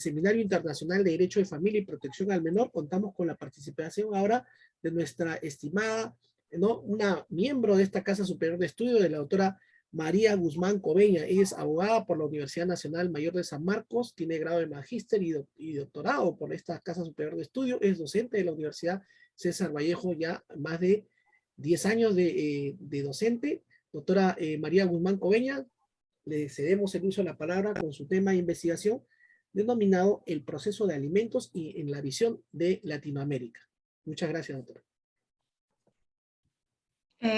Seminario Internacional de Derecho de Familia y Protección al Menor. Contamos con la participación ahora de nuestra estimada, ¿no?, una miembro de esta Casa Superior de Estudio, de la doctora María Guzmán Cobeña. Ella es abogada por la Universidad Nacional Mayor de San Marcos, tiene grado de magíster y doctorado por esta Casa Superior de Estudio, es docente de la Universidad César Vallejo, ya más de 10 años de docente. Doctora María Guzmán Cobeña, le cedemos el uso de la palabra con su tema de investigación denominado El proceso de alimentos y en la visión de Latinoamérica. Muchas gracias, doctora.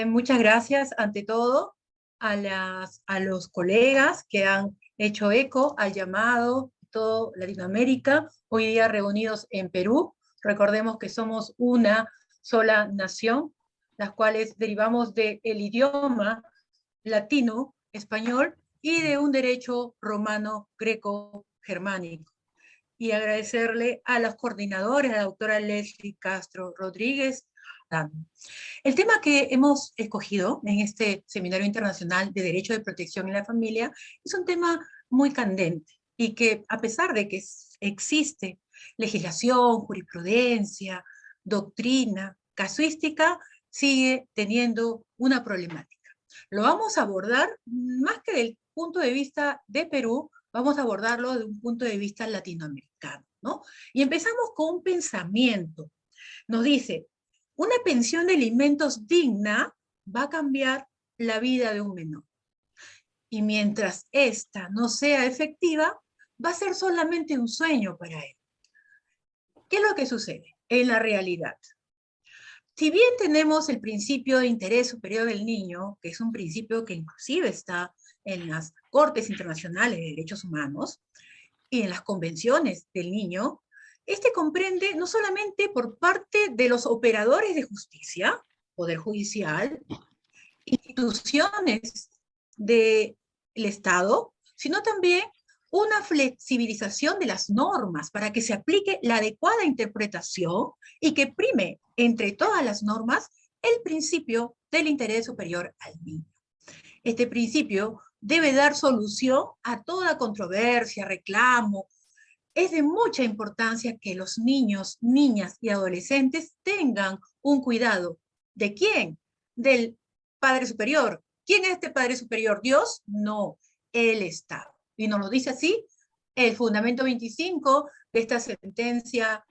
Muchas gracias, ante todo, a los colegas que han hecho eco al llamado de toda Latinoamérica, hoy día reunidos en Perú. Recordemos que somos una sola nación, las cuales derivamos del idioma latino, español, y de un derecho romano, greco, germánico. Y agradecerle a los coordinadores, a la doctora Leslie Castro Rodríguez. El tema que hemos escogido en este Seminario Internacional de Derecho de Protección en la Familia es un tema muy candente y que, a pesar de que existe legislación, jurisprudencia, doctrina, casuística, sigue teniendo una problemática. Lo vamos a abordar más que del punto de vista de Perú, vamos a abordarlo de un punto de vista latinoamericano, ¿no? Y empezamos con un pensamiento. Nos dice, una pensión de alimentos digna va a cambiar la vida de un menor. Y mientras esta no sea efectiva, va a ser solamente un sueño para él. ¿Qué es lo que sucede en la realidad? Si bien tenemos el principio de interés superior del niño, que es un principio que inclusive está en las Cortes Internacionales de Derechos Humanos y en las convenciones del niño, este comprende no solamente por parte de los operadores de justicia, poder judicial, instituciones del Estado, sino también una flexibilización de las normas para que se aplique la adecuada interpretación y que prime entre todas las normas el principio del interés superior al niño. Este principio debe dar solución a toda controversia, reclamo. Es de mucha importancia que los niños, niñas y adolescentes tengan un cuidado. ¿De quién? Del Padre Superior. ¿Quién es este Padre Superior? ¿Dios? No, el Estado. Y nos lo dice así el fundamento 25 de esta sentencia,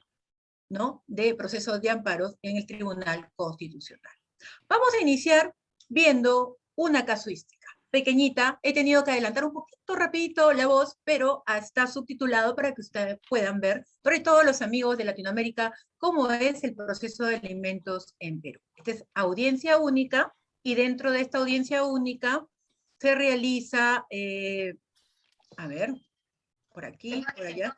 ¿no?, de proceso de amparos en el Tribunal Constitucional. Vamos a iniciar viendo una casuística pequeñita. He tenido que adelantar un poquito rapidito la voz, pero está subtitulado para que ustedes puedan ver, sobre todo los amigos de Latinoamérica, cómo es el proceso de alimentos en Perú. Esta es audiencia única, y dentro de esta audiencia única se realiza, a ver, por aquí, por allá.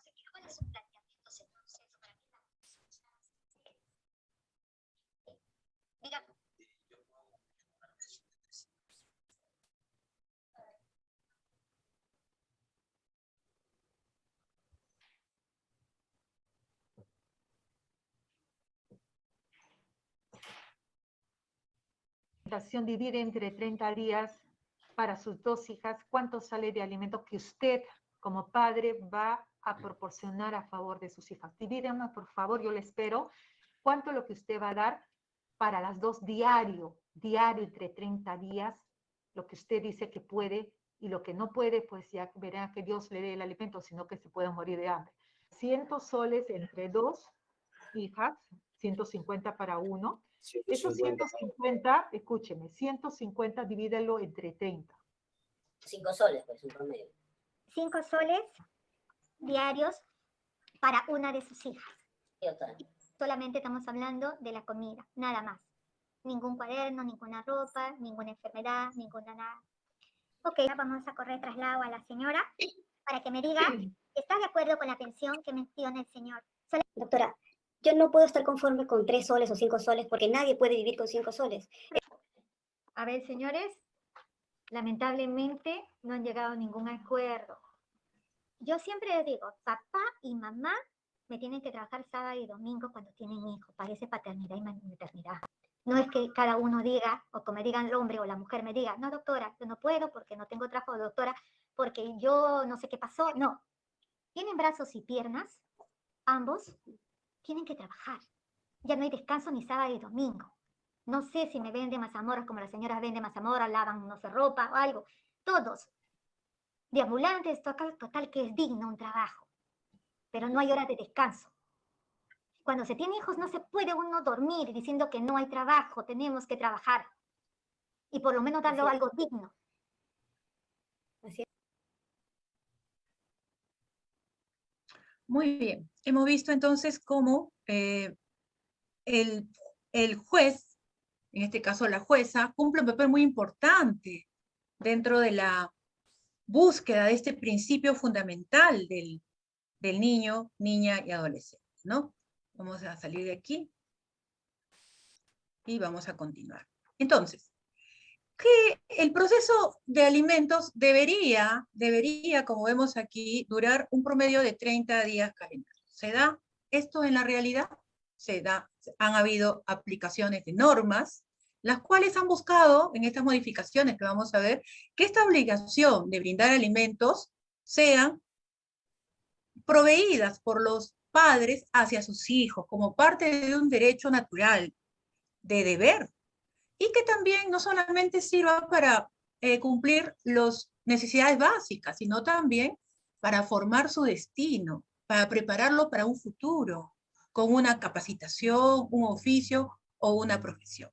Divide entre 30 días para sus 2 hijas, ¿cuánto sale de alimentos que usted como padre va a proporcionar a favor de sus hijas? Divídenme, por favor, yo le espero. ¿Cuánto es lo que usted va a dar para las 2 diario entre 30 días? Lo que usted dice que puede, y lo que no puede, pues ya verá que Dios le dé el alimento, sino que se puede morir de hambre. 100 soles entre 2 hijas, 150 para uno. 150. Esos 150, escúcheme, 150 divídelo entre 30. 5 soles, pues, un promedio. 5 soles diarios para una de sus hijas. Solamente estamos hablando de la comida, nada más. Ningún cuaderno, ninguna ropa, ninguna enfermedad, ninguna nada. Ok, vamos a correr traslado a la señora para que me diga si está de acuerdo con la pensión que menciona el señor. Doctora, yo no puedo estar conforme con 3 soles o 5 soles porque nadie puede vivir con 5 soles. A ver, señores, lamentablemente no han llegado a ningún acuerdo. Yo siempre les digo, papá y mamá me tienen que trabajar sábado y domingo cuando tienen hijos. Parece paternidad y maternidad. No es que cada uno diga, o como digan el hombre o la mujer me diga, no, doctora, yo no puedo porque no tengo trabajo, doctora, porque yo no sé qué pasó. No. tienen brazos y piernas, ambos tienen que trabajar. Ya no hay descanso ni sábado y domingo. No sé si me venden mazamorras como las señoras venden mazamorras, lavan, no sé, ropa o algo. Todos. De ambulantes, total que es digno un trabajo. Pero no hay horas de descanso. Cuando se tiene hijos no se puede uno dormir diciendo que no hay trabajo, tenemos que trabajar. Y por lo menos darle algo digno. Así es. Muy bien. Hemos visto entonces cómo el juez, en este caso la jueza, cumple un papel muy importante dentro de la búsqueda de este principio fundamental del niño, niña y adolescente, ¿no? Vamos a salir de aquí y vamos a continuar. Entonces, que el proceso de alimentos debería, como vemos aquí, durar un promedio de 30 días calendarios. ¿Se da esto en la realidad? Se da. Han habido aplicaciones de normas, las cuales han buscado, en estas modificaciones que vamos a ver, que esta obligación de brindar alimentos sean proveídas por los padres hacia sus hijos, como parte de un derecho natural, de deber, y que también no solamente sirva para cumplir las necesidades básicas, sino también para formar su destino, para prepararlo para un futuro, con una capacitación, un oficio o una profesión.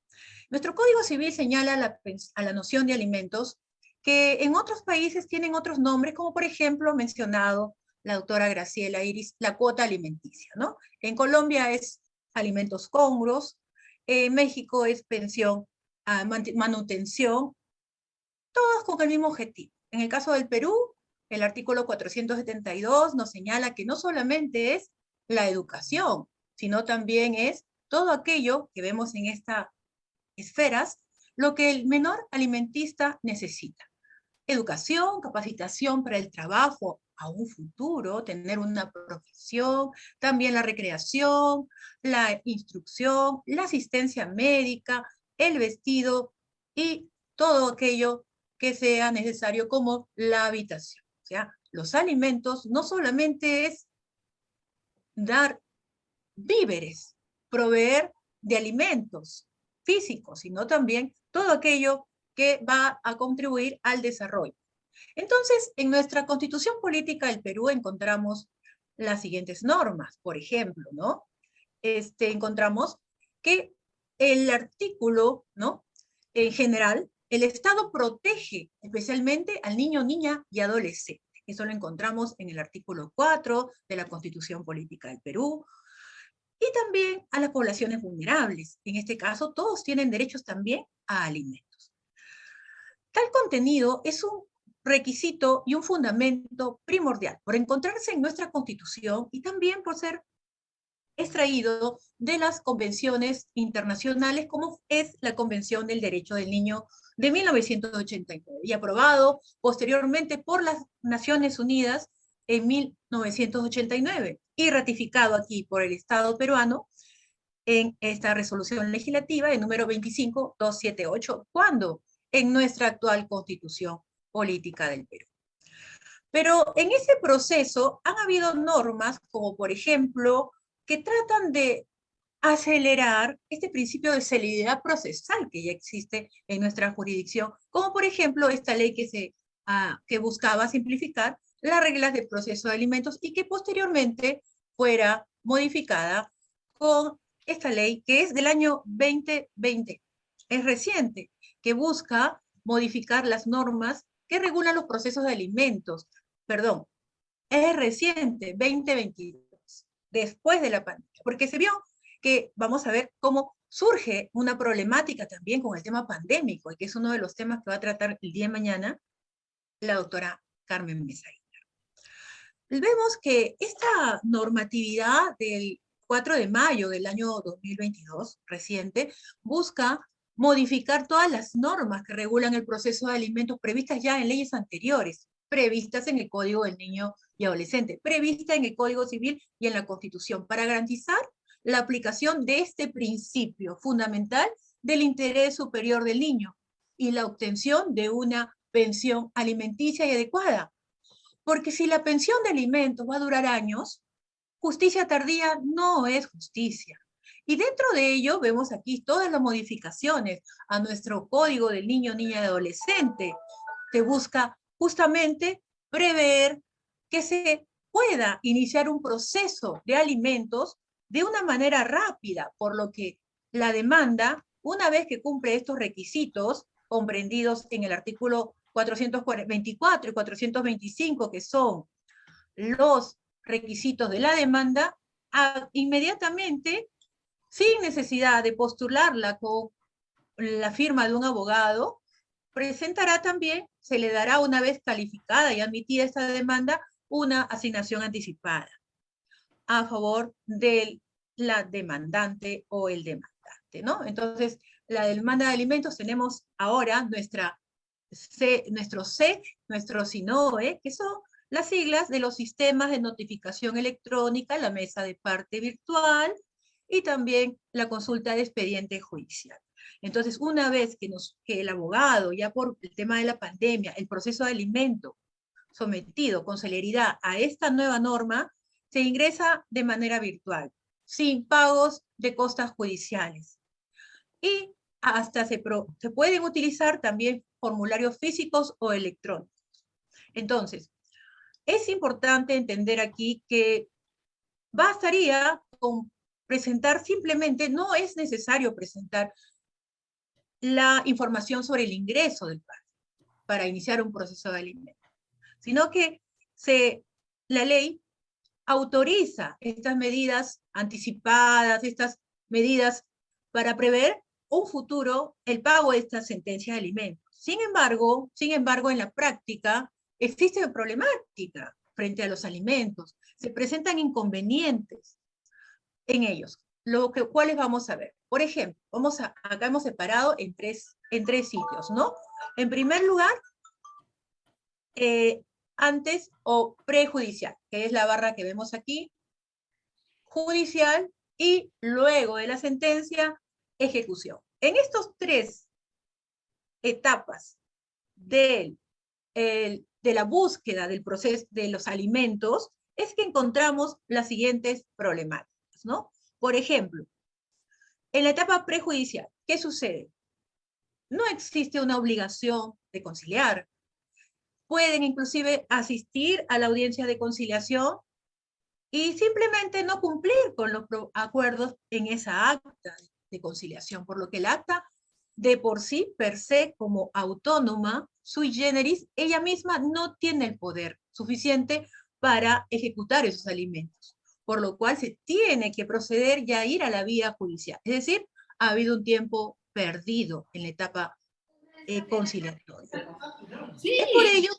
Nuestro Código Civil señala a la noción de alimentos que en otros países tienen otros nombres, como por ejemplo mencionado la doctora Graciela Iris, la cuota alimenticia, ¿no? En Colombia es alimentos congruos, en México es pensión, manutención, todos con el mismo objetivo. En el caso del Perú, el artículo 472 nos señala que no solamente es la educación, sino también es todo aquello que vemos en estas esferas, lo que el menor alimentista necesita. Educación, capacitación para el trabajo a un futuro, tener una profesión, también la recreación, la instrucción, la asistencia médica, el vestido y todo aquello que sea necesario como la habitación. O sea, los alimentos no solamente es dar víveres, proveer de alimentos físicos, sino también todo aquello que va a contribuir al desarrollo. Entonces, en nuestra Constitución Política del Perú encontramos las siguientes normas. Por ejemplo, ¿no? Encontramos que el artículo, ¿no? En general, el Estado protege especialmente al niño, niña y adolescente. Eso lo encontramos en el artículo 4 de la Constitución Política del Perú. Y también a las poblaciones vulnerables. En este caso, todos tienen derechos también a alimentos. Tal contenido es un requisito y un fundamento primordial por encontrarse en nuestra Constitución y también por ser extraído de las convenciones internacionales, como es la Convención del Derecho del Niño de 1989 y aprobado posteriormente por las Naciones Unidas en 1989 y ratificado aquí por el Estado peruano en esta resolución legislativa de número 25278, cuando en nuestra actual Constitución Política del Perú. Pero en ese proceso han habido normas, como por ejemplo, que tratan de acelerar este principio de celeridad procesal que ya existe en nuestra jurisdicción, como por ejemplo esta ley que buscaba simplificar las reglas del proceso de alimentos y que posteriormente fuera modificada con esta ley que es del año 2020. Es reciente, que busca modificar las normas que regulan los procesos de alimentos. Perdón, es reciente, 2022, después de la pandemia, porque se vio que vamos a ver cómo surge una problemática también con el tema pandémico, y que es uno de los temas que va a tratar el día de mañana la doctora Carmen Mesa. Vemos que esta normatividad del 4 de mayo del año 2022, reciente, busca modificar todas las normas que regulan el proceso de alimentos previstas ya en leyes anteriores, previstas en el Código del Niño y Adolescente, previstas en el Código Civil y en la Constitución, para garantizar la aplicación de este principio fundamental del interés superior del niño y la obtención de una pensión alimenticia y adecuada. Porque si la pensión de alimentos va a durar años, justicia tardía no es justicia. Y dentro de ello vemos aquí todas las modificaciones a nuestro Código del Niño, Niña y Adolescente, que busca justamente prever que se pueda iniciar un proceso de alimentos de una manera rápida, por lo que la demanda, una vez que cumple estos requisitos comprendidos en el artículo 424 y 425, que son los requisitos de la demanda, inmediatamente, sin necesidad de postularla con la firma de un abogado, presentará también, se le dará una vez calificada y admitida esta demanda, una asignación anticipada a favor de la demandante o el demandante, ¿no? Entonces, la demanda de alimentos tenemos ahora nuestro SEC, nuestro SINOE, que son las siglas de los sistemas de notificación electrónica, la mesa de parte virtual y también la consulta de expediente judicial. Entonces, una vez que el abogado, ya por el tema de la pandemia, el proceso de alimento sometido con celeridad a esta nueva norma, se ingresa de manera virtual, sin pagos de costas judiciales. Y hasta se pueden utilizar también formularios físicos o electrónicos. Entonces, es importante entender aquí que bastaría con presentar simplemente, no es necesario presentar la información sobre el ingreso del padre para iniciar un proceso de alimento, sino que la ley autoriza estas medidas anticipadas, estas medidas para prever un futuro, el pago de estas sentencias de alimentos. Sin embargo, en la práctica existe problemática frente a los alimentos, se presentan inconvenientes en ellos. ¿Cuáles vamos a ver? Por ejemplo, acá hemos separado en tres sitios, ¿no? En primer lugar, antes o prejudicial, que es la barra que vemos aquí, judicial y luego de la sentencia, ejecución. En estos tres etapas de la búsqueda del proceso de los alimentos, es que encontramos las siguientes problemáticas, ¿no? Por ejemplo, en la etapa prejudicial, ¿qué sucede? No existe una obligación de conciliar. Pueden inclusive asistir a la audiencia de conciliación y simplemente no cumplir con los acuerdos en esa acta de conciliación, por lo que el acta de por sí, per se, como autónoma, sui generis, ella misma no tiene el poder suficiente para ejecutar esos alimentos, por lo cual se tiene que proceder ya a ir a la vía judicial. Es decir, ha habido un tiempo perdido en la etapa conciliatoria. Sí. Es por ello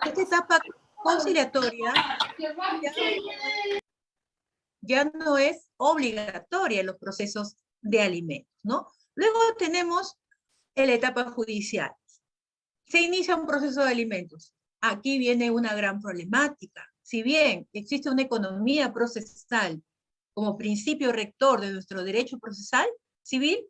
que esta etapa conciliatoria ya no es obligatoria en los procesos de alimentos, ¿no? Luego tenemos la etapa judicial. Se inicia un proceso de alimentos. Aquí viene una gran problemática. Si bien existe una economía procesal como principio rector de nuestro derecho procesal civil,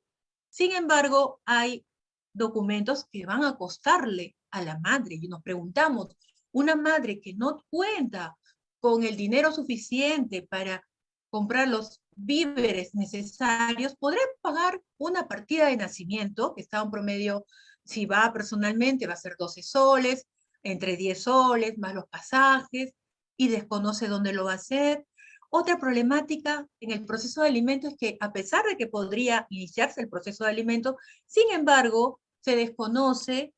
sin embargo, hay documentos que van a costarle a la madre. Y nos preguntamos, una madre que no cuenta con el dinero suficiente para comprar los víveres necesarios, ¿podrá pagar una partida de nacimiento, que está en promedio, si va personalmente, va a ser 12 soles, entre 10 soles, más los pasajes, y desconoce dónde lo va a hacer? Otra problemática en el proceso de alimentos es que, a pesar de que podría iniciarse el proceso de alimentos, sin embargo, se desconoce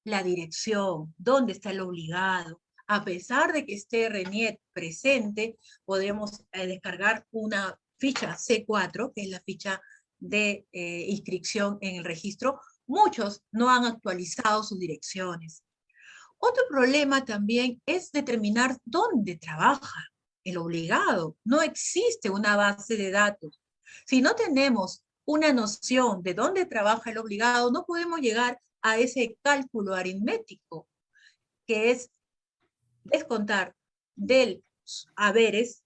la dirección, dónde está el obligado. A pesar de que esté RENIEC presente, podemos descargar una ficha C4, que es la ficha de inscripción en el registro. Muchos no han actualizado sus direcciones. Otro problema también es determinar dónde trabaja el obligado. No existe una base de datos. Si no tenemos una noción de dónde trabaja el obligado, no podemos llegar a ese cálculo aritmético, que es descontar de haberes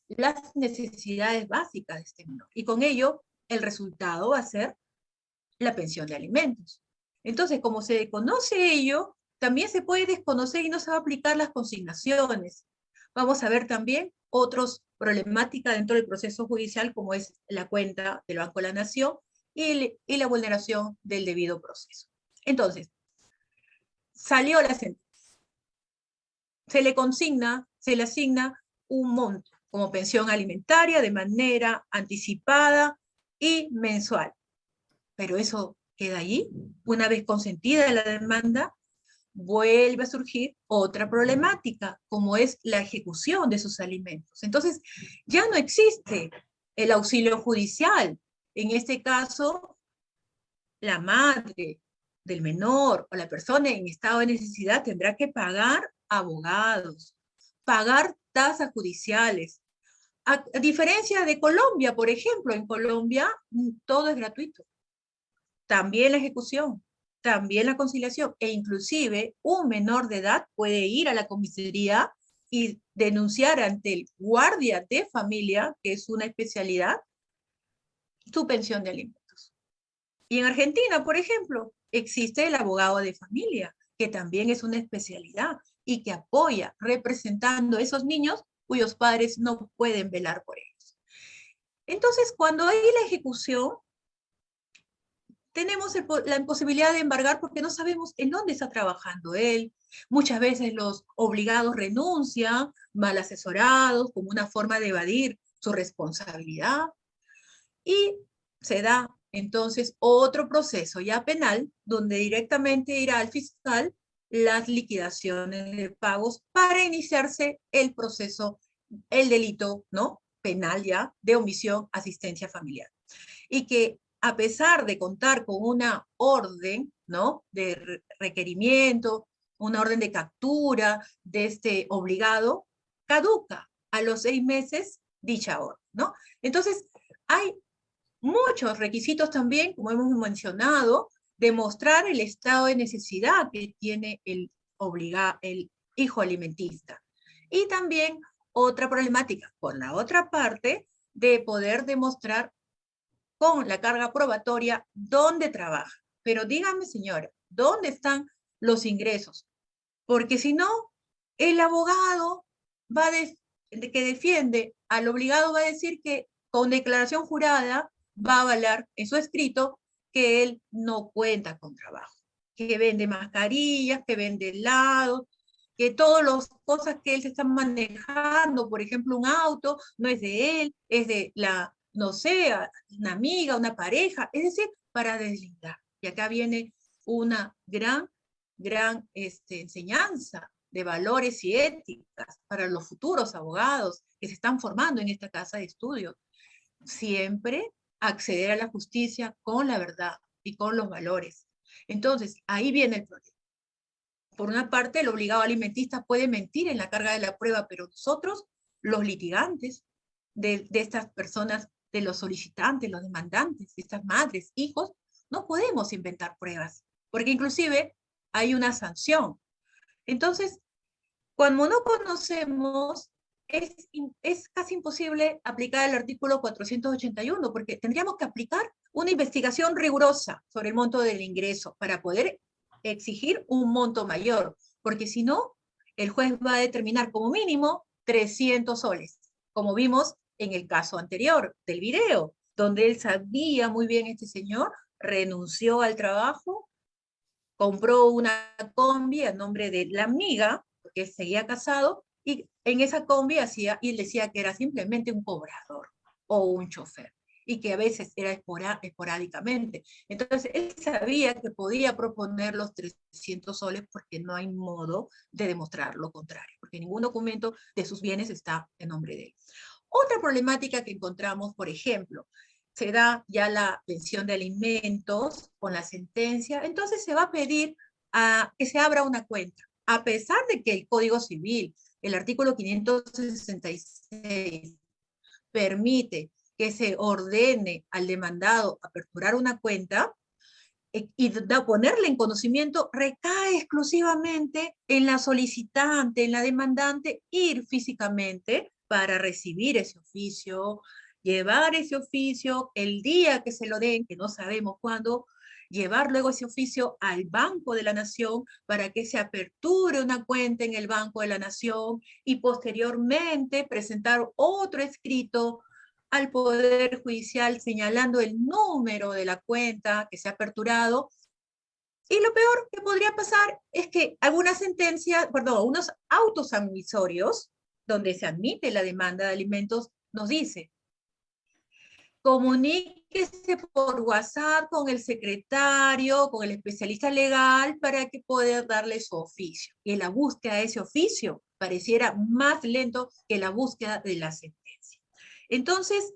las necesidades básicas de este menor. Y con ello, el resultado va a ser la pensión de alimentos. Entonces, como se conoce ello, también se puede desconocer y no se va a aplicar las consignaciones. Vamos a ver también otras problemáticas dentro del proceso judicial, como es la cuenta del Banco de la Nación y la vulneración del debido proceso. Entonces, salió la sentencia. Se le asigna un monto como pensión alimentaria de manera anticipada y mensual. Pero eso queda allí. Una vez consentida la demanda, vuelve a surgir otra problemática, como es la ejecución de sus alimentos. Entonces, ya no existe el auxilio judicial. En este caso, la madre del menor o la persona en estado de necesidad tendrá que pagar abogados, pagar tasas judiciales. A diferencia de Colombia, por ejemplo, en Colombia todo es gratuito. También la ejecución, también la conciliación, e inclusive un menor de edad puede ir a la comisaría y denunciar ante el guardia de familia, que es una especialidad, su pensión de alimentos. Y en Argentina, por ejemplo, existe el abogado de familia, que también es una especialidad y que apoya representando a esos niños cuyos padres no pueden velar por ellos. Entonces, cuando hay la ejecución, tenemos la imposibilidad de embargar porque no sabemos en dónde está trabajando él. Muchas veces los obligados renuncian, mal asesorados, como una forma de evadir su responsabilidad. Y se da entonces otro proceso ya penal, donde directamente irá al fiscal las liquidaciones de pagos para iniciarse el proceso, el delito, ¿no?, penal ya de omisión asistencia familiar. Y que a pesar de contar con una orden, ¿no?, de requerimiento, una orden de captura de este obligado, caduca a los 6 meses dicha orden, ¿no? Entonces, hay muchos requisitos también, como hemos mencionado, demostrar el estado de necesidad que tiene el hijo alimentista. Y también otra problemática, por la otra parte, de poder demostrar con la carga probatoria dónde trabaja. Pero dígame, señora, ¿dónde están los ingresos? Porque si no, el abogado que defiende al obligado va a decir que con declaración jurada va a avalar en su escrito que él no cuenta con trabajo, que vende mascarillas, que vende helados, que todas las cosas que él se está manejando, por ejemplo, un auto, no es de él, es de la, no sé, una amiga, una pareja, es decir, para deslindar. Y acá viene una gran enseñanza de valores y éticas para los futuros abogados que se están formando en esta casa de estudios. Siempre acceder a la justicia con la verdad y con los valores. Entonces, ahí viene el problema. Por una parte, el obligado alimentista puede mentir en la carga de la prueba, pero nosotros, los litigantes de estas personas, de los solicitantes, los demandantes, de estas madres, hijos, no podemos inventar pruebas, porque inclusive hay una sanción. Entonces, cuando no conocemos, es casi imposible aplicar el artículo 481, porque tendríamos que aplicar una investigación rigurosa sobre el monto del ingreso para poder exigir un monto mayor, porque si no, el juez va a determinar como mínimo 300 soles, como vimos en el caso anterior del video, donde él sabía muy bien, este señor renunció al trabajo, compró una combi a nombre de la amiga, porque seguía casado, y en esa combi hacía, y él decía que era simplemente un cobrador o un chofer, y que a veces era esporádicamente. Entonces, él sabía que podía proponer los 300 soles porque no hay modo de demostrar lo contrario, porque ningún documento de sus bienes está en nombre de él. Otra problemática que encontramos, por ejemplo, se da ya la pensión de alimentos con la sentencia, entonces se va a pedir que se abra una cuenta, a pesar de que el Código Civil, el artículo 566, permite que se ordene al demandado aperturar una cuenta y ponerle en conocimiento, recae exclusivamente en la solicitante, en la demandante, ir físicamente para recibir ese oficio, llevar ese oficio el día que se lo den, que no sabemos cuándo, llevar luego ese oficio al Banco de la Nación para que se aperture una cuenta en el Banco de la Nación y posteriormente presentar otro escrito al Poder Judicial señalando el número de la cuenta que se ha aperturado. Y lo peor que podría pasar es que algunas sentencias, perdón, unos autos admisorios donde se admite la demanda de alimentos nos dice: comuníquese por WhatsApp con el secretario, con el especialista legal para que pueda darle su oficio. Y la búsqueda de ese oficio pareciera más lento que la búsqueda de la sentencia. Entonces,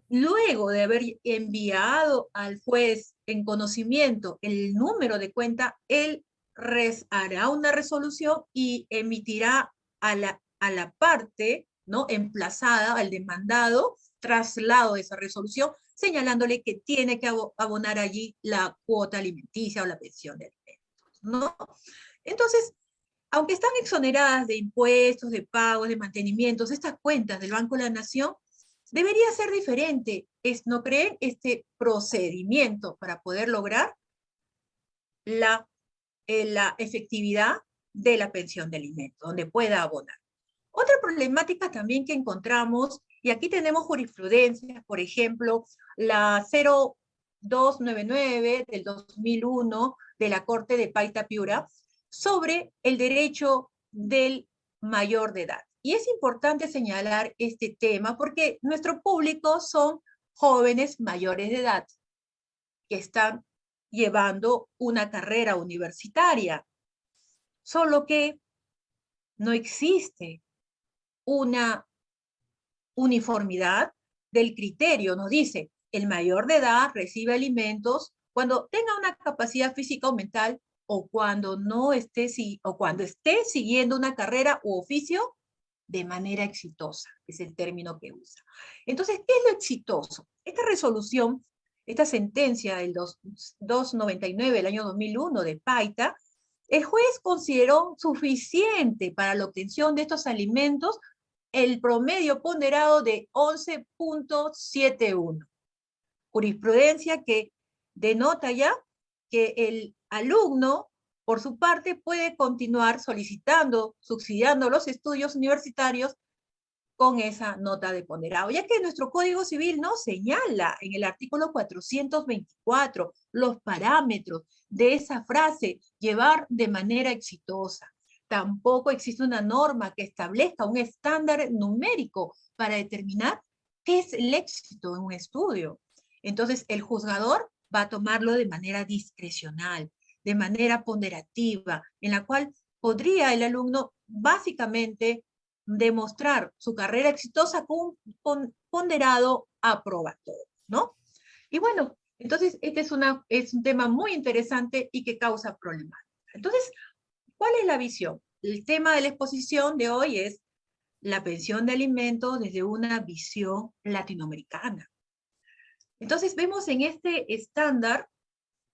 luego de haber enviado al juez en conocimiento el número de cuenta, él hará una resolución y emitirá a la parte, ¿no?, emplazada, al demandado, traslado de esa resolución, señalándole que tiene que abonar allí la cuota alimenticia o la pensión de alimentos, ¿no? Entonces, aunque están exoneradas de impuestos, de pagos, de mantenimientos, estas cuentas del Banco de la Nación, debería ser diferente, ¿no creen?, este procedimiento para poder lograr la efectividad de la pensión de alimentos, donde pueda abonar. Otra problemática también que encontramos, y aquí tenemos jurisprudencia, por ejemplo, la 0299 del 2001 de la Corte de Paita Piura, sobre el derecho del mayor de edad. Y es importante señalar este tema porque nuestro público son jóvenes mayores de edad que están llevando una carrera universitaria, solo que no existe una uniformidad del criterio. Nos dice, el mayor de edad recibe alimentos cuando tenga una capacidad física o mental o cuando esté siguiendo una carrera u oficio de manera exitosa, es el término que usa. Entonces, ¿qué es lo exitoso? Esta resolución, esta sentencia del 299 del año 2001 de Paita, el juez consideró suficiente para la obtención de estos alimentos el promedio ponderado de 11.71. Jurisprudencia que denota ya que el alumno, por su parte, puede continuar solicitando, subsidiando los estudios universitarios con esa nota de ponderado, ya que nuestro Código Civil no señala en el artículo 424 los parámetros de esa frase, llevar de manera exitosa. Tampoco existe una norma que establezca un estándar numérico para determinar qué es el éxito en un estudio. Entonces, el juzgador va a tomarlo de manera discrecional, de manera ponderativa, en la cual podría el alumno básicamente demostrar su carrera exitosa con un ponderado aprobatorio, ¿no? Y bueno, entonces este es un tema muy interesante y que causa problemas. Entonces, ¿cuál es la visión? El tema de la exposición de hoy es la pensión de alimentos desde una visión latinoamericana. Entonces vemos en este estándar,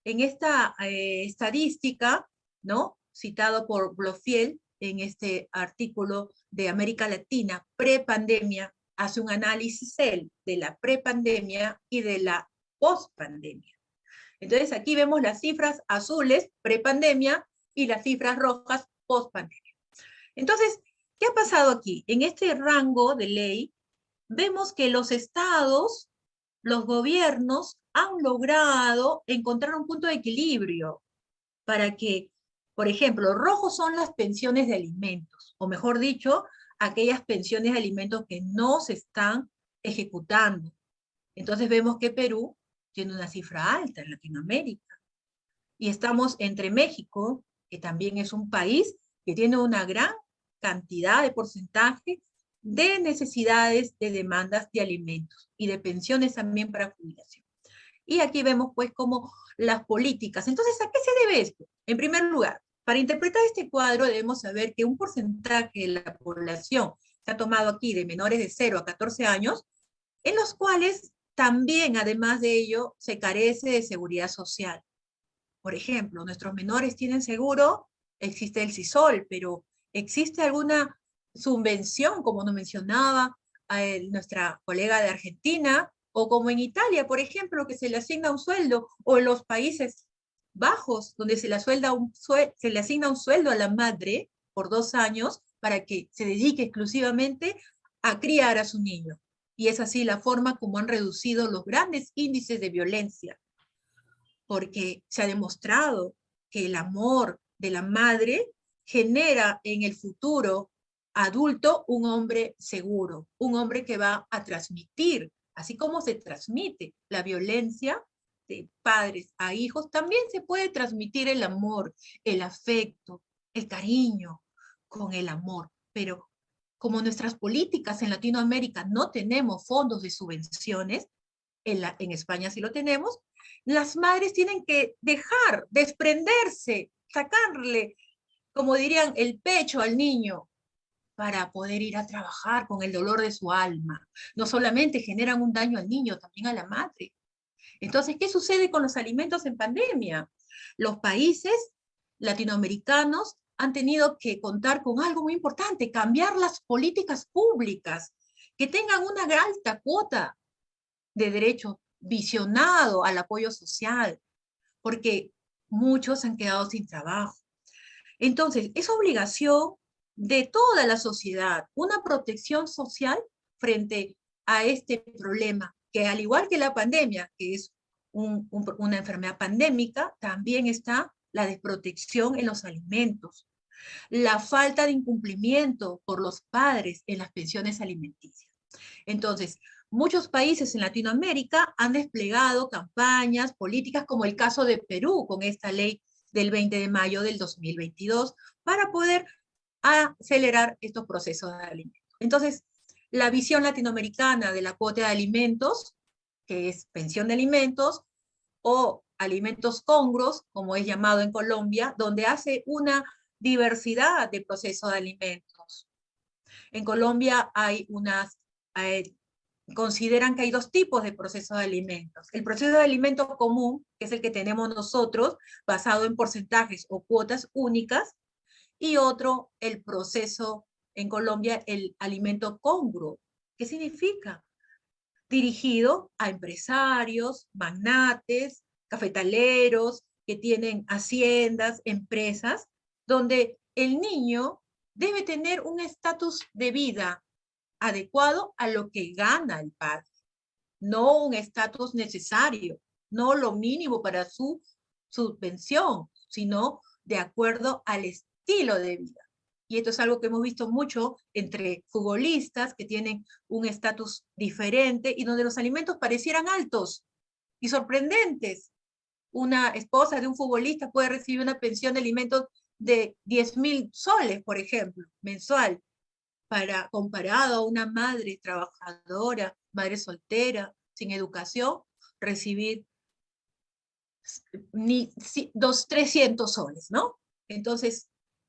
en esta estadística, ¿no?, citado por Blofield en este artículo de América Latina, prepandemia, hace un análisis él de la prepandemia y de la pospandemia. Entonces aquí vemos las cifras azules, prepandemia, y las cifras rojas, pospandemia. Entonces, ¿qué ha pasado aquí? En este rango de ley, vemos que los estados, los gobiernos, han logrado encontrar un punto de equilibrio para que, por ejemplo, rojos son las pensiones de alimentos, o mejor dicho, aquellas pensiones de alimentos que no se están ejecutando. Entonces vemos que Perú tiene una cifra alta en Latinoamérica. Y estamos entre México, que también es un país que tiene una gran cantidad de porcentaje de necesidades de demandas de alimentos y de pensiones también para jubilación. Y aquí vemos pues como las políticas. Entonces, ¿a qué se debe esto? En primer lugar, para interpretar este cuadro debemos saber que un porcentaje de la población se ha tomado aquí de menores de 0 a 14 años, en los cuales también, además de ello, se carece de seguridad social. Por ejemplo, nuestros menores tienen seguro, existe el CISOL, pero ¿existe alguna subvención, como nos mencionaba nuestra colega de Argentina, o como en Italia, por ejemplo, que se le asigna un sueldo, o en los países bajos, donde se le asigna un sueldo a la madre por 2 años para que se dedique exclusivamente a criar a su niño. Y es así la forma como han reducido los grandes índices de violencia, porque se ha demostrado que el amor de la madre genera en el futuro adulto un hombre seguro, un hombre que va a transmitir, así como se transmite la violencia de padres a hijos, también se puede transmitir el amor, el afecto, el cariño con el amor. Pero como nuestras políticas en Latinoamérica no tenemos fondos de subvenciones, en España sí lo tenemos, las madres tienen que dejar, desprenderse, sacarle, como dirían, el pecho al niño para poder ir a trabajar con el dolor de su alma. No solamente generan un daño al niño, también a la madre. Entonces, ¿qué sucede con los alimentos en pandemia? Los países latinoamericanos han tenido que contar con algo muy importante, cambiar las políticas públicas, que tengan una alta cuota de derecho visionado al apoyo social, porque muchos han quedado sin trabajo. Entonces, es obligación de toda la sociedad, una protección social frente a este problema, que al igual que la pandemia, que es una enfermedad pandémica, también está la desprotección en los alimentos, la falta de incumplimiento por los padres en las pensiones alimenticias. Entonces, muchos países en Latinoamérica han desplegado campañas, políticas, como el caso de Perú, con esta ley del 20 de mayo del 2022, para poder acelerar estos procesos de alimentos. Entonces, la visión latinoamericana de la cuota de alimentos, que es pensión de alimentos, o alimentos congruos, como es llamado en Colombia, donde hace una diversidad de procesos de alimentos. En Colombia hay consideran que hay 2 tipos de procesos de alimentos. El proceso de alimento común, que es el que tenemos nosotros, basado en porcentajes o cuotas únicas, y otro, el proceso en Colombia, el alimento congruo. ¿Qué significa? Dirigido a empresarios, magnates, cafetaleros, que tienen haciendas, empresas, donde el niño debe tener un estatus de vida adecuado a lo que gana el padre, no un estatus necesario, no lo mínimo para su pensión, sino de acuerdo al estilo de vida. Y esto es algo que hemos visto mucho entre futbolistas que tienen un estatus diferente y donde los alimentos parecieran altos y sorprendentes. Una esposa de un futbolista puede recibir una pensión de alimentos de 10.000 soles, por ejemplo, mensual, comparado a una madre trabajadora, madre soltera, sin educación, recibir 300 soles, ¿no? Entonces,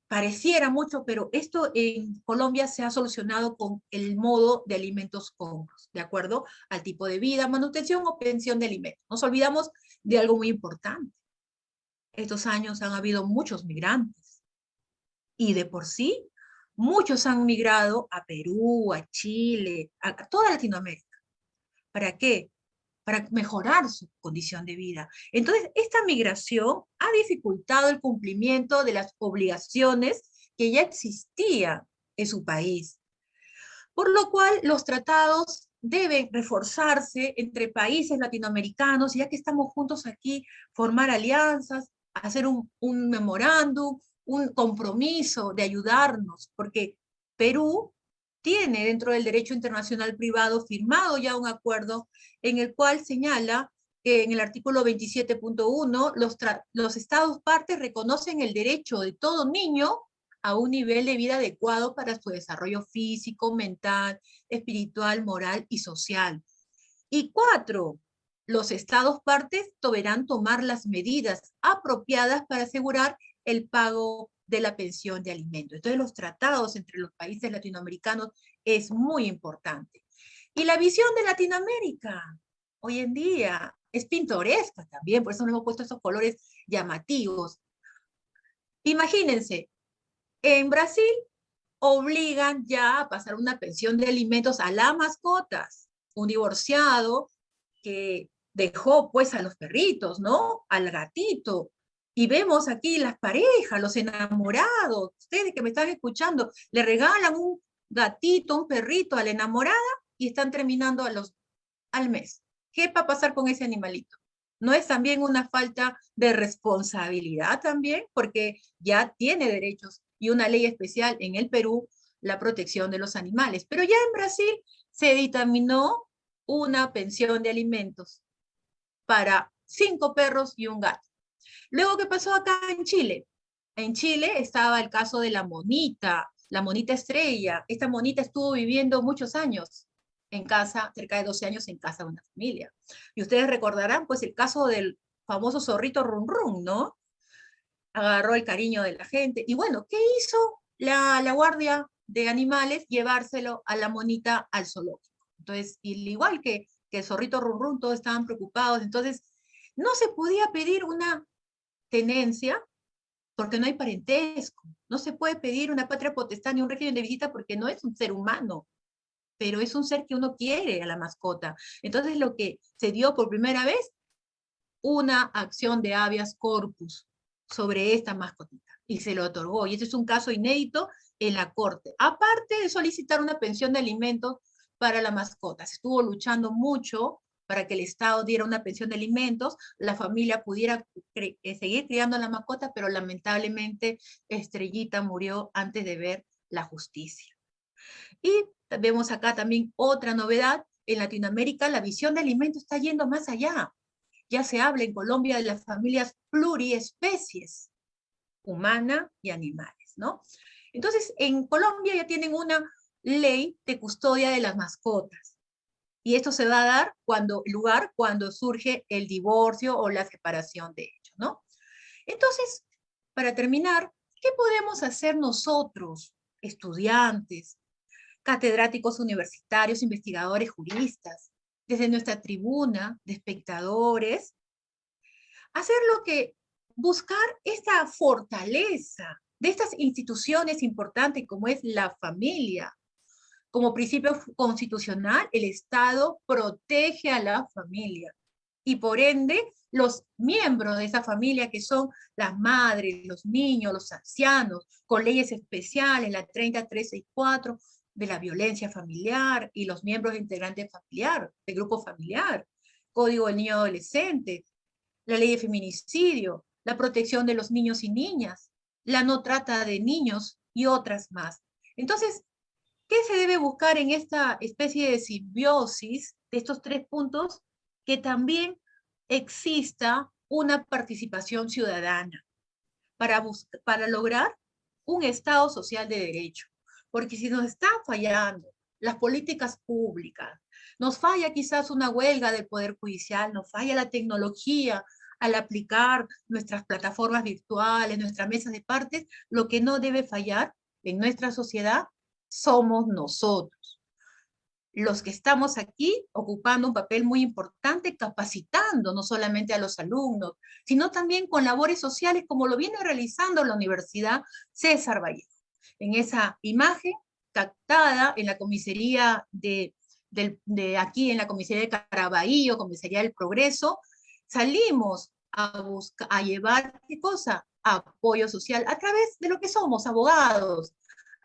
pareciera mucho, pero esto en Colombia se ha solucionado con el modo de alimentos congruos, de acuerdo al tipo de vida, manutención o pensión de alimentos. Nos olvidamos de algo muy importante. Estos años han habido muchos migrantes y de por sí muchos han migrado a Perú, a Chile, a toda Latinoamérica. ¿Para qué? Para mejorar su condición de vida. Entonces, esta migración ha dificultado el cumplimiento de las obligaciones que ya existían en su país. Por lo cual, los tratados deben reforzarse entre países latinoamericanos, ya que estamos juntos aquí, formar alianzas, hacer un memorándum, un compromiso de ayudarnos, porque Perú tiene dentro del derecho internacional privado firmado ya un acuerdo en el cual señala que en el artículo 27.1 los estados partes reconocen el derecho de todo niño a un nivel de vida adecuado para su desarrollo físico, mental, espiritual, moral y social. Y 4, los estados partes deberán tomar las medidas apropiadas para asegurar el pago de la pensión de alimentos. Entonces, los tratados entre los países latinoamericanos es muy importante. Y la visión de Latinoamérica hoy en día es pintoresca también, por eso nos hemos puesto esos colores llamativos. Imagínense, en Brasil obligan ya a pasar una pensión de alimentos a las mascotas. Un divorciado que dejó pues a los perritos, ¿no? Al gatito, Y vemos aquí las parejas, los enamorados, ustedes que me están escuchando, le regalan un gatito, un perrito a la enamorada y están terminando al mes. ¿Qué va a pasar con ese animalito? ¿No es también una falta de responsabilidad también? Porque ya tiene derechos y una ley especial en el Perú, la protección de los animales. Pero ya en Brasil se dictaminó una pensión de alimentos para 5 perros y un gato. Luego, ¿qué pasó acá en Chile? En Chile estaba el caso de la monita estrella. Esta monita estuvo viviendo muchos años en casa, cerca de 12 años en casa de una familia. Y ustedes recordarán, pues, el caso del famoso zorrito Run Run, ¿no? Agarró el cariño de la gente. Y bueno, ¿qué hizo la guardia de animales? Llevárselo a la monita al zoológico. Entonces, igual que el zorrito Run Run, todos estaban preocupados. Entonces, no se podía pedir una tenencia porque no hay parentesco. No se puede pedir una patria potestad ni un régimen de visita porque no es un ser humano, pero es un ser que uno quiere a la mascota. Entonces lo que se dio por primera vez, una acción de habeas corpus sobre esta mascotita y se lo otorgó. Y este es un caso inédito en la Corte. Aparte de solicitar una pensión de alimentos para la mascota, se estuvo luchando mucho para que el Estado diera una pensión de alimentos, la familia pudiera seguir criando a la mascota, pero lamentablemente Estrellita murió antes de ver la justicia. Y vemos acá también otra novedad, en Latinoamérica la visión de alimentos está yendo más allá. Ya se habla en Colombia de las familias pluriespecies, humana y animales, ¿no? Entonces, en Colombia ya tienen una ley de custodia de las mascotas. Y esto se va a dar cuando surge el divorcio o la separación de ellos, ¿no? Entonces, para terminar, ¿qué podemos hacer nosotros, estudiantes, catedráticos universitarios, investigadores, juristas, desde nuestra tribuna de espectadores? Hacer lo que, buscar esta fortaleza de estas instituciones importantes como es la familia. Como principio constitucional, el Estado protege a la familia y por ende los miembros de esa familia que son las madres, los niños, los ancianos, con leyes especiales, la 30364 de la violencia familiar y los miembros integrantes familiar, del grupo familiar, Código del Niño Adolescente, la ley de feminicidio, la protección de los niños y niñas, la no trata de niños y otras más. Entonces, ¿qué se debe buscar en esta especie de simbiosis de estos 3 puntos? Que también exista una participación ciudadana para lograr un Estado social de derecho. Porque si nos están fallando las políticas públicas, nos falla quizás una huelga del Poder Judicial, nos falla la tecnología al aplicar nuestras plataformas virtuales, nuestras mesas de partes, lo que no debe fallar en nuestra sociedad somos nosotros, los que estamos aquí ocupando un papel muy importante, capacitando no solamente a los alumnos, sino también con labores sociales como lo viene realizando la Universidad César Vallejo. En esa imagen captada en la comisaría de aquí, en la comisaría de Caraballo, comisaría del Progreso, salimos a llevar, ¿qué cosa? Apoyo social a través de lo que somos, abogados,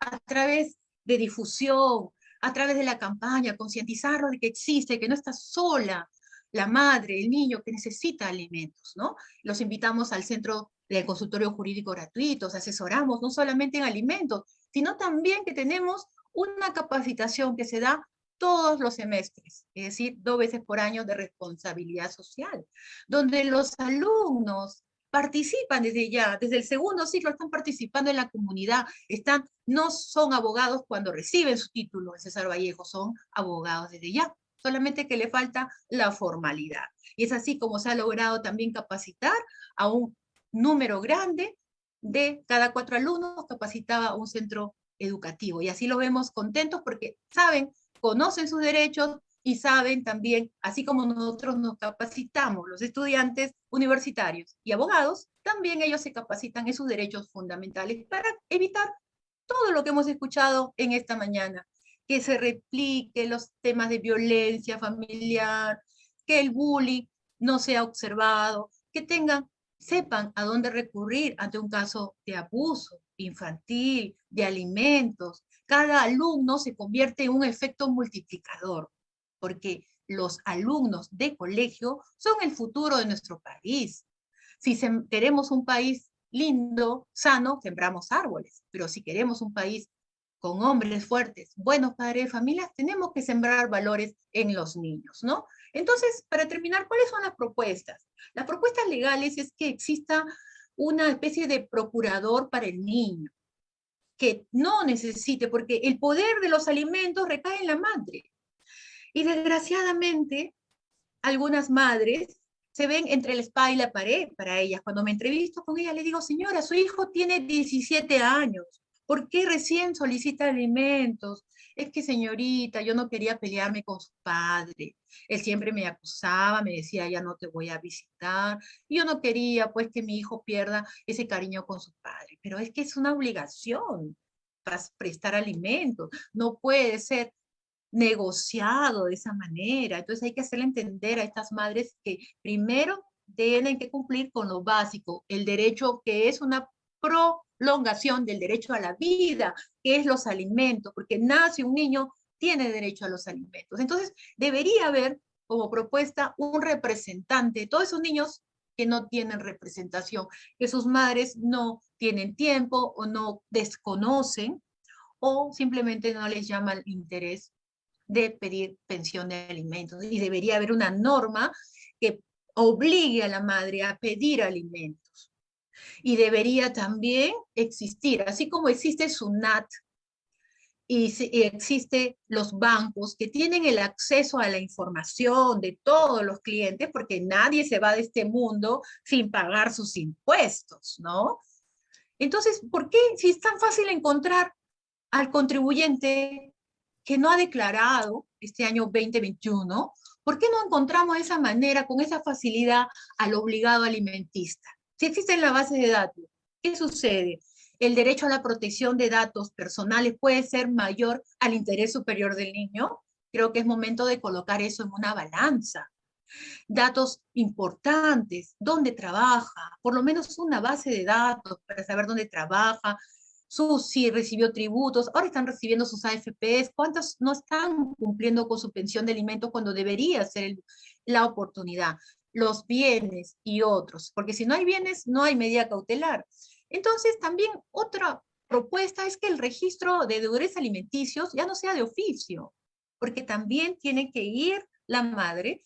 a través de difusión, a través de la campaña, concientizarlo de que existe, que no está sola la madre, el niño que necesita alimentos, ¿no? Los invitamos al centro del consultorio jurídico gratuito, asesoramos no solamente en alimentos, sino también que tenemos una capacitación que se da todos los semestres, es decir, 2 veces por año de responsabilidad social, donde los alumnos participan desde ya, desde el segundo ciclo están participando en la comunidad, no son abogados cuando reciben su título en César Vallejo, son abogados desde ya, solamente que le falta la formalidad. Y es así como se ha logrado también capacitar a un número grande de cada 4 alumnos, capacitaba un centro educativo. Y así lo vemos contentos porque saben, conocen sus derechos, y saben también, así como nosotros nos capacitamos, los estudiantes universitarios y abogados, también ellos se capacitan en sus derechos fundamentales para evitar todo lo que hemos escuchado en esta mañana, que se replique los temas de violencia familiar, que el bullying no sea observado, que tengan sepan a dónde recurrir ante un caso de abuso infantil, de alimentos. Cada alumno se convierte en un efecto multiplicador, porque los alumnos de colegio son el futuro de nuestro país. Si queremos un país lindo, sano, sembramos árboles, pero si queremos un país con hombres fuertes, buenos padres de familias, tenemos que sembrar valores en los niños, ¿no? Entonces, para terminar, ¿cuáles son las propuestas? Las propuestas legales es que exista una especie de procurador para el niño, que no necesite, porque el poder de los alimentos recae en la madre. Y desgraciadamente, algunas madres se ven entre la espada y la pared para ellas. Cuando me entrevisto con ella, le digo, señora, su hijo tiene 17 años. ¿Por qué recién solicita alimentos? Es que, señorita, yo no quería pelearme con su padre. Él siempre me acusaba, me decía, ya no te voy a visitar. Y yo no quería, pues, que mi hijo pierda ese cariño con su padre. Pero es que es una obligación prestar alimentos. No puede ser negociado de esa manera. Entonces hay que hacerle entender a estas madres que primero tienen que cumplir con lo básico, el derecho que es una prolongación del derecho a la vida, que es los alimentos, porque nace un niño, tiene derecho a los alimentos. Entonces debería haber como propuesta un representante de todos esos niños que no tienen representación, que sus madres no tienen tiempo o no desconocen o simplemente no les llama el interés de pedir pensión de alimentos. Y debería haber una norma que obligue a la madre a pedir alimentos. Y debería también existir, así como existe SUNAT y existe los bancos que tienen el acceso a la información de todos los clientes, porque nadie se va de este mundo sin pagar sus impuestos, ¿no? Entonces, ¿por qué si es tan fácil encontrar al contribuyente que no ha declarado este año 2021, ¿por qué no encontramos de esa manera, con esa facilidad, al obligado alimentista? Si existe en la base de datos, ¿qué sucede? El derecho a la protección de datos personales puede ser mayor al interés superior del niño. Creo que es momento de colocar eso en una balanza. Datos importantes, dónde trabaja, por lo menos una base de datos para saber dónde trabaja, si recibió tributos, ahora están recibiendo sus AFPs, cuántos no están cumpliendo con su pensión de alimentos cuando debería ser la oportunidad, los bienes y otros, porque si no hay bienes, no hay medida cautelar. Entonces, también otra propuesta es que el registro de deudores alimenticios ya no sea de oficio, porque también tiene que ir la madre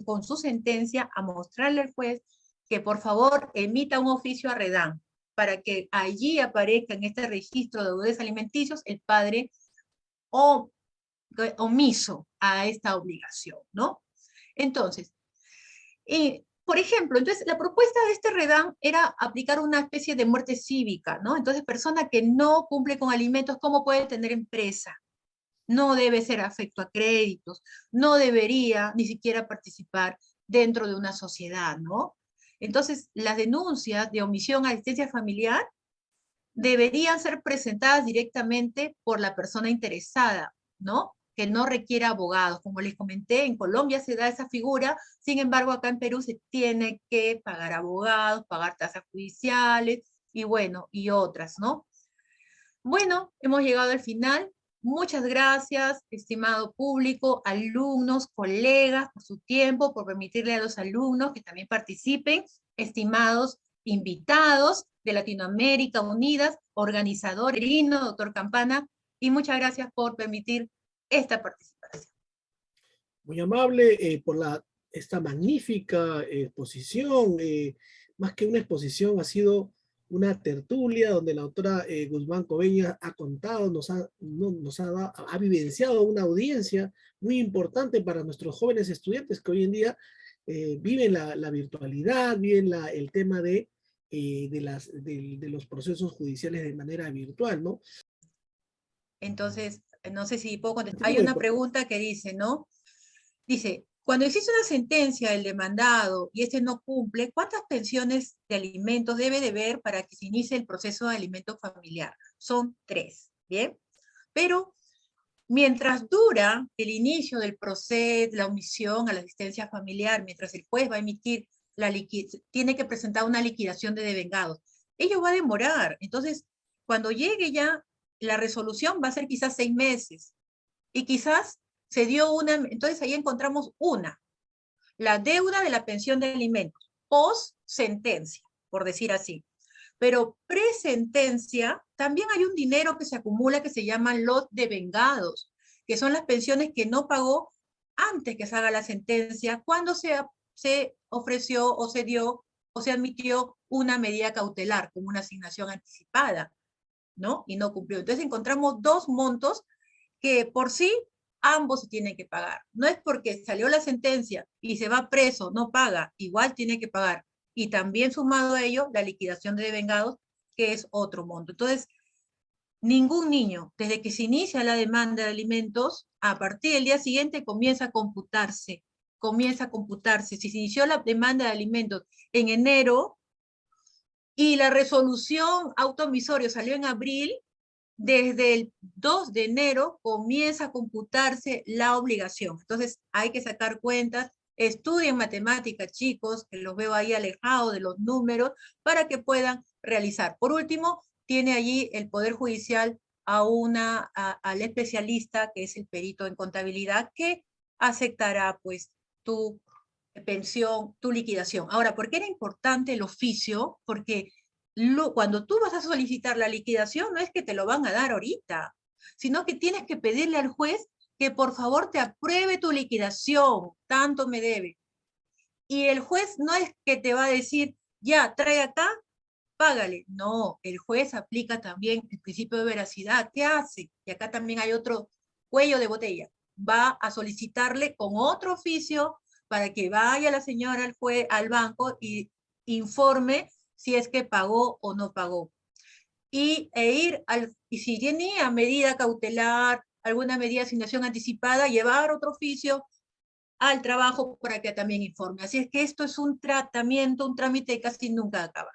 con su sentencia a mostrarle al juez que por favor emita un oficio a Redam, para que allí aparezca en este registro de deudores alimenticios el padre omiso a esta obligación, ¿no? Entonces, por ejemplo, entonces la propuesta de este Redam era aplicar una especie de muerte cívica, ¿no? Entonces, persona que no cumple con alimentos, ¿cómo puede tener empresa? No debe ser afecto a créditos, no debería ni siquiera participar dentro de una sociedad, ¿no? Entonces, las denuncias de omisión a asistencia familiar deberían ser presentadas directamente por la persona interesada, ¿no? Que no requiera abogados. Como les comenté, en Colombia se da esa figura, sin embargo, acá en Perú se tiene que pagar abogados, pagar tasas judiciales, y bueno, y otras, ¿no? Bueno, hemos llegado al final. Muchas gracias, estimado público, alumnos, colegas, por su tiempo, por permitirle a los alumnos que también participen, estimados invitados de Latinoamérica Unidas, organizador, doctor Campana, y muchas gracias por permitir esta participación. Muy amable por esta magnífica exposición. Más que una exposición, ha sido una tertulia donde la doctora Guzmán Cobeña ha contado, ha vivenciado una audiencia muy importante para nuestros jóvenes estudiantes que hoy en día viven la virtualidad, viven el tema de los procesos judiciales de manera virtual, ¿no? Entonces, no sé si puedo contestar. Hay una pregunta que dice, ¿no? Dice, cuando existe una sentencia del demandado y este no cumple, ¿cuántas pensiones de alimentos debe deber para que se inicie el proceso de alimento familiar? Son 3, ¿bien? Pero mientras dura el inicio del proceso, la omisión a la asistencia familiar, mientras el juez va a emitir tiene que presentar una liquidación de devengados. Ello va a demorar. Entonces, cuando llegue ya, la resolución va a ser quizás 6 meses. Y quizás se dio una, entonces ahí encontramos la deuda de la pensión de alimentos, post sentencia, por decir así. Pero pre-sentencia también hay un dinero que se acumula que se llama los devengados, que son las pensiones que no pagó antes que se haga la sentencia, cuando se ofreció o se dio o se admitió una medida cautelar, como una asignación anticipada, ¿no? Y no cumplió. Entonces encontramos 2 montos que por sí ambos se tienen que pagar. No es porque salió la sentencia y se va preso, no paga, igual tiene que pagar. Y también sumado a ello, la liquidación de devengados, que es otro monto. Entonces, ningún niño, desde que se inicia la demanda de alimentos, a partir del día siguiente comienza a computarse. Si se inició la demanda de alimentos en enero y la resolución automisorio salió en abril, desde el 2 de enero comienza a computarse la obligación. Entonces hay que sacar cuentas, estudien matemáticas, chicos, que los veo ahí alejados de los números, para que puedan realizar. Por último, tiene allí el Poder Judicial al especialista, que es el perito en contabilidad, que aceptará pues tu pensión, tu liquidación. Ahora, ¿por qué era importante el oficio? Porque cuando tú vas a solicitar la liquidación, no es que te lo van a dar ahorita, sino que tienes que pedirle al juez que por favor te apruebe tu liquidación, tanto me debe. Y el juez no es que te va a decir, ya, trae acá, págale. No, el juez aplica también el principio de veracidad. ¿Qué hace? Y acá también hay otro cuello de botella. Va a solicitarle con otro oficio para que vaya la señora al juez, al banco, y informe si es que pagó o no pagó. Y si tenía medida cautelar, alguna medida de asignación anticipada, llevar otro oficio al trabajo para que también informe. Así es que esto es un tratamiento, un trámite que casi nunca acaba.